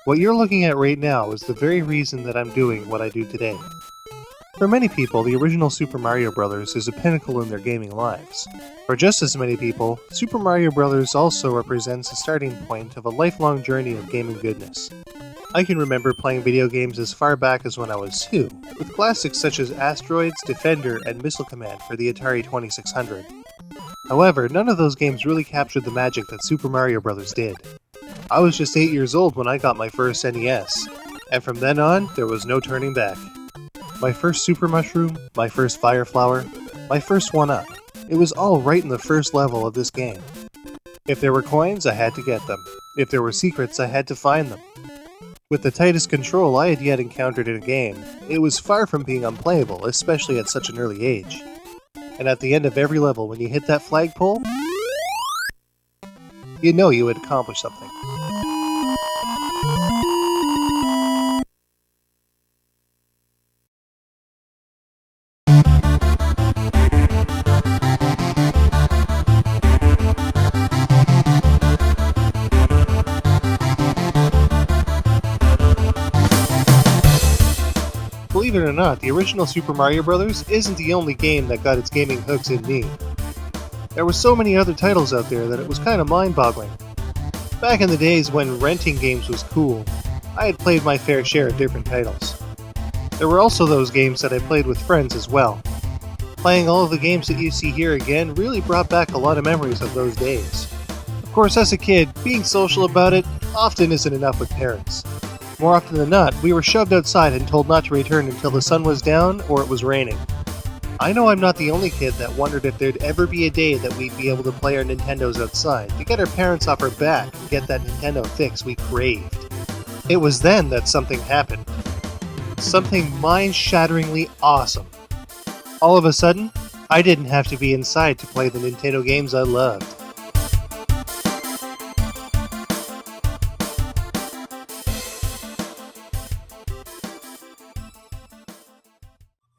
What you're looking at right now is the very reason that I'm doing what I do today. For many people, the original Super Mario Bros. Is a pinnacle in their gaming lives. For just as many people, Super Mario Bros. Also represents a starting point of a lifelong journey of gaming goodness. I can remember playing video games as far back as when I was 2, with classics such as Asteroids, Defender, and Missile Command for the Atari 2600. However, none of those games really captured the magic that Super Mario Bros. Did. I was just 8 years old when I got my first NES, and from then on, there was no turning back. My first Super Mushroom, my first Fire Flower, my first 1-Up. It was all right in the first level of this game. If there were coins, I had to get them. If there were secrets, I had to find them. With the tightest control I had yet encountered in a game, it was far from being unplayable, especially at such an early age. And at the end of every level, when you hit that flagpole, you know you had accomplished something. Believe it or not, the original Super Mario Bros. Isn't the only game that got its gaming hooks in me. There were so many other titles out there that it was kind of mind-boggling. Back in the days when renting games was cool, I had played my fair share of different titles. There were also those games that I played with friends as well. Playing all of the games that you see here again really brought back a lot of memories of those days. Of course, as a kid, being social about it often isn't enough with parents. More often than not, we were shoved outside and told not to return until the sun was down or it was raining. I know I'm not the only kid that wondered if there'd ever be a day that we'd be able to play our Nintendos outside to get our parents off our back and get that Nintendo fix we craved. It was then that something happened. Something mind-shatteringly awesome. All of a sudden, I didn't have to be inside to play the Nintendo games I loved.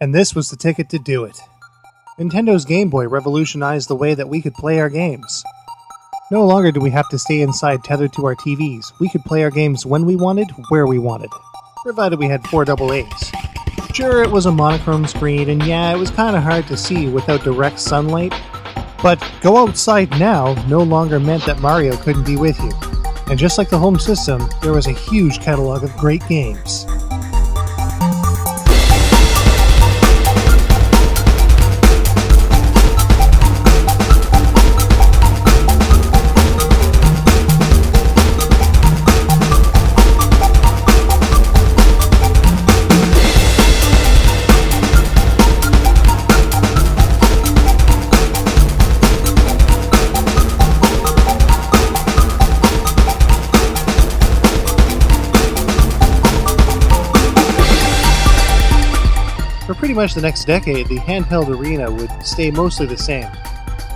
And this was the ticket to do it. Nintendo's Game Boy revolutionized the way that we could play our games. No longer do we have to stay inside tethered to our TVs. We could play our games when we wanted, where we wanted, provided we had 4 AA's. Sure, it was a monochrome screen, and yeah, it was kinda hard to see without direct sunlight, but go outside now no longer meant that Mario couldn't be with you. And just like the home system, there was a huge catalog of great games. For pretty much the next decade, the handheld arena would stay mostly the same.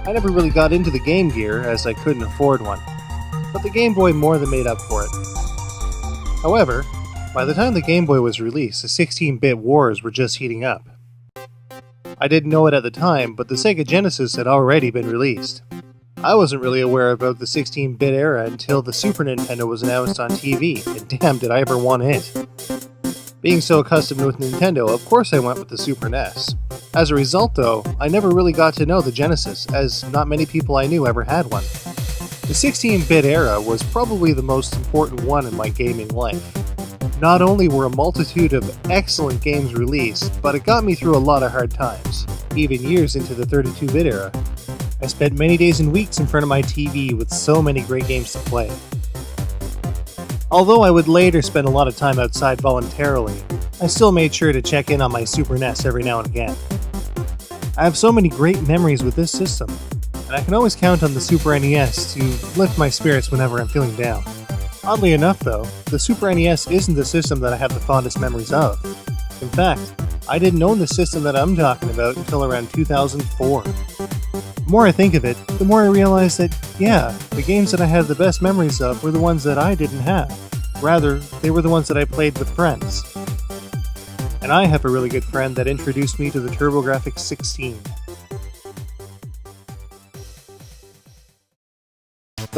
I never really got into the Game Gear, as I couldn't afford one, but the Game Boy more than made up for it. However, by the time the Game Boy was released, the 16-bit wars were just heating up. I didn't know it at the time, but the Sega Genesis had already been released. I wasn't really aware about the 16-bit era until the Super Nintendo was announced on TV, and damn did I ever want it. Being so accustomed with Nintendo, of course I went with the Super NES. As a result though, I never really got to know the Genesis, as not many people I knew ever had one. The 16-bit era was probably the most important one in my gaming life. Not only were a multitude of excellent games released, but it got me through a lot of hard times, even years into the 32-bit era. I spent many days and weeks in front of my TV with so many great games to play. Although I would later spend a lot of time outside voluntarily, I still made sure to check in on my Super NES every now and again. I have so many great memories with this system, and I can always count on the Super NES to lift my spirits whenever I'm feeling down. Oddly enough though, the Super NES isn't the system that I have the fondest memories of. In fact, I didn't own the system that I'm talking about until around 2004. The more I think of it, the more I realize that, yeah, the games that I had the best memories of were the ones that I didn't have. Rather, they were the ones that I played with friends. And I have a really good friend that introduced me to the TurboGrafx 16.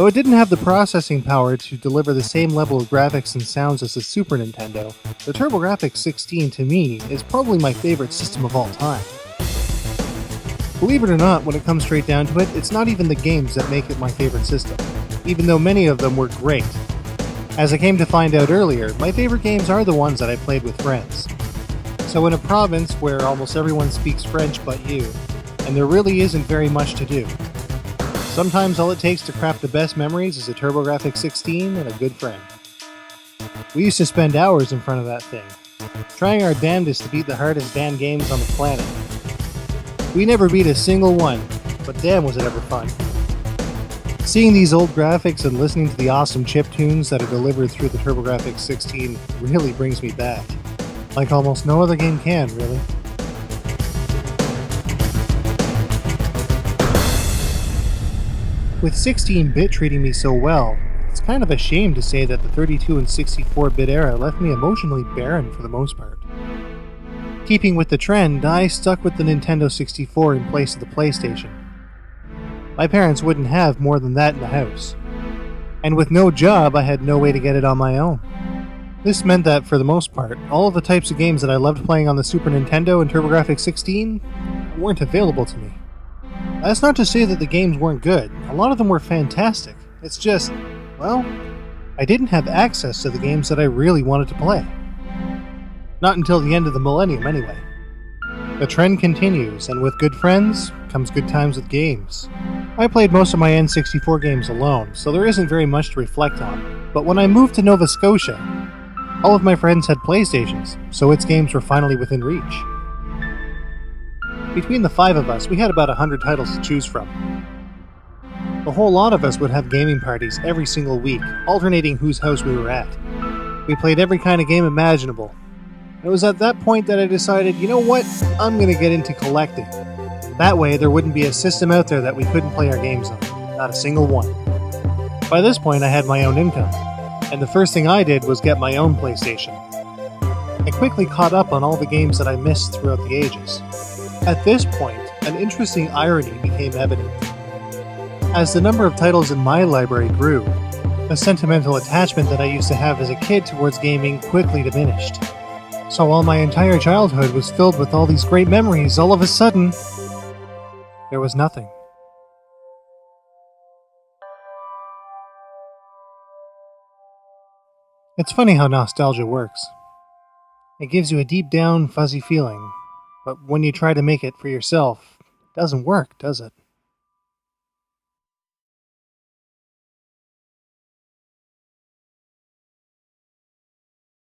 Though it didn't have the processing power to deliver the same level of graphics and sounds as the Super Nintendo, the TurboGrafx 16 to me is probably my favorite system of all time. Believe it or not, when it comes straight down to it, it's not even the games that make it my favorite system, even though many of them were great. As I came to find out earlier, my favorite games are the ones that I played with friends. So in a province where almost everyone speaks French but you, and there really isn't very much to do, sometimes all it takes to craft the best memories is a TurboGrafx 16 and a good friend. We used to spend hours in front of that thing, trying our damnedest to beat the hardest damn games on the planet. We never beat a single one, but damn was it ever fun. Seeing these old graphics and listening to the awesome chiptunes that are delivered through the TurboGrafx 16 really brings me back. Like almost no other game can, really. With 16-bit treating me so well, it's kind of a shame to say that the 32 and 64-bit era left me emotionally barren for the most part. Keeping with the trend, I stuck with the Nintendo 64 in place of the PlayStation. My parents wouldn't have more than that in the house. And with no job, I had no way to get it on my own. This meant that, for the most part, all of the types of games that I loved playing on the Super Nintendo and TurboGrafx 16 weren't available to me. That's not to say that the games weren't good. A lot of them were fantastic. It's just, well, I didn't have access to the games that I really wanted to play. Not until the end of the millennium, anyway. The trend continues, and with good friends comes good times with games. I played most of my N64 games alone, so there isn't very much to reflect on. But when I moved to Nova Scotia, all of my friends had PlayStations, so its games were finally within reach. Between the 5 of us, we had about 100 titles to choose from. A whole lot of us would have gaming parties every single week, alternating whose house we were at. We played every kind of game imaginable. It was at that point that I decided, you know what, I'm going to get into collecting. That way there wouldn't be a system out there that we couldn't play our games on. Not a single one. By this point I had my own income, and the first thing I did was get my own PlayStation. I quickly caught up on all the games that I missed throughout the ages. At this point, an interesting irony became evident. As the number of titles in my library grew, the sentimental attachment that I used to have as a kid towards gaming quickly diminished. So while my entire childhood was filled with all these great memories, all of a sudden, there was nothing. It's funny how nostalgia works. It gives you a deep down, fuzzy feeling, but when you try to make it for yourself, it doesn't work, does it?